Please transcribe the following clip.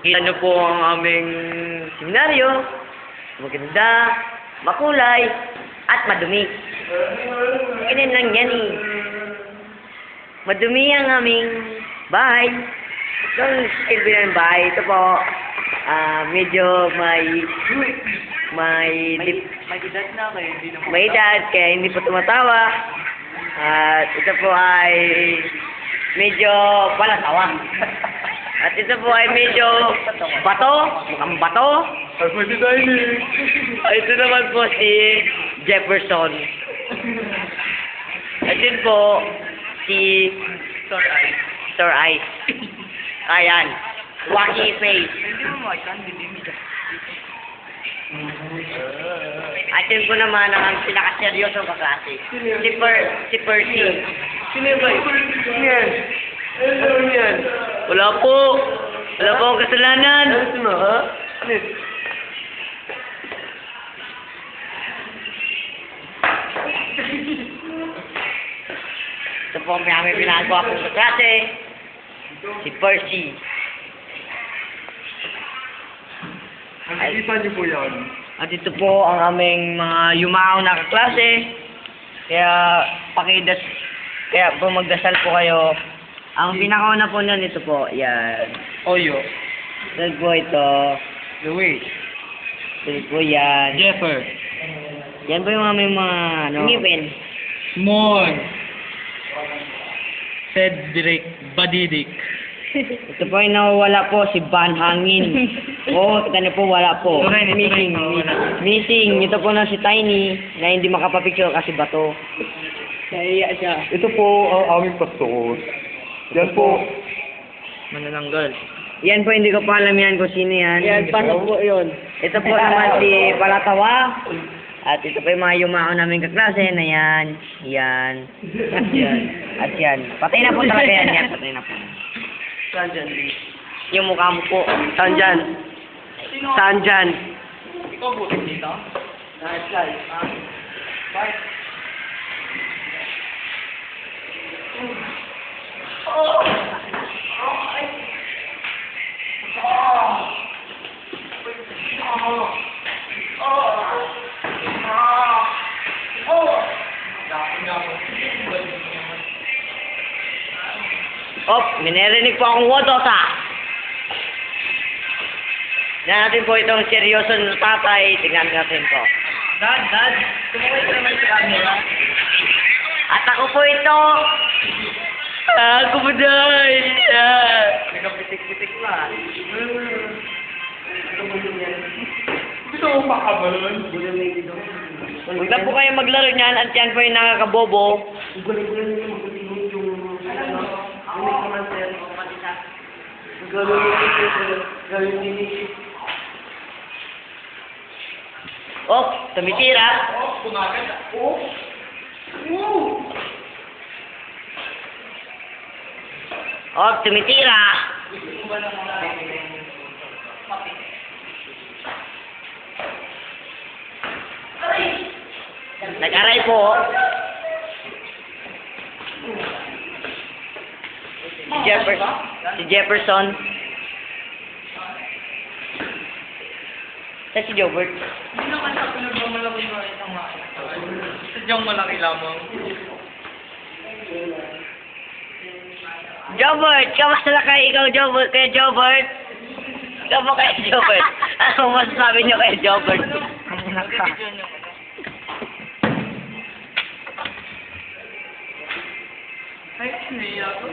Kita niyo po ang aming seminaryo. Maganda, makulay, at madumi. Ganyan lang yan eh. Madumi ang aming bahay. Itong silbi ng bahay, ito po, medyo may Mag-edad na kayo, hindi naman. may edad, kaya hindi po tumatawa. At ito po ay medyo palatawa. At ito po ay medyo bato, mukhang bato. Pwede tayo eh. Ito naman po si Jefferson. At yun po, si Sir Ice. Ayan, wacky face. Hindi mo makikandi, hindi mo. At yun po naman ang pinakaseryosong kaklase. Si Percy. Sino ba? Sino yan? Ano yan? Wala po. Wala po akong kasalanan. Ano mo, ha? Ano yun? Ito po ang may pinagawa kong kaklase. Si Percy. Nakikita niyo po yan. At ito po ang aming mga yumao na kaklase. Kaya po magdasal po kayo. Ang pinakauna po nun, ito po, yan. Oyo. Ito po ito. Louis. Ito po yan. Jeffer. Yan po yung aming mga, ngipin. Small. Cedric Badidik. Ito po yung nawawala po, si Van Hangin. Oo, kita niyo po, wala po. Missing. Missing. Ito po na si Tiny, na hindi makapapicture kasi bato. Kaya siya. Ito po ang aming pastor. Yan po. Manananggal. Yan po, hindi ko pa alam yan kung sino yan. Yan, paano po yun? Ito po naman si Palatawa. At ito po yung mga yumao namin kaklase na yan. Yan. At yan. At yan. Patay na po talaga yan. Yan, patay na po. Saan dyan, Lee? Yung mukha mo po. Saan dyan? Saan dyan? Ikaw po dito? Bye. May narinig po akong wodosa. Tingnan natin po itong seryoso na tatay. Tingnan natin po. Dad, tumawag ka naman sa camera. At ako po ito. Ako po day. Nagkapitik-pitik na. Gusto mo makabalon? Huwag na po kayo maglaro niyan at yan po yung nakakabobo. Oh, tumitira. Oh, tumitira. Nag-aray po. Si Jefferson. Sa si Jobert. Hindi naman sa pinagmamalaki mo isang sadyang malaki lamang. Jobert! Kamusta na kayo ikaw, Jobert? Kaya Jobert? Kamu kay Jobert? Ano masasabi niyo kay Jobert? Ay, niya ako.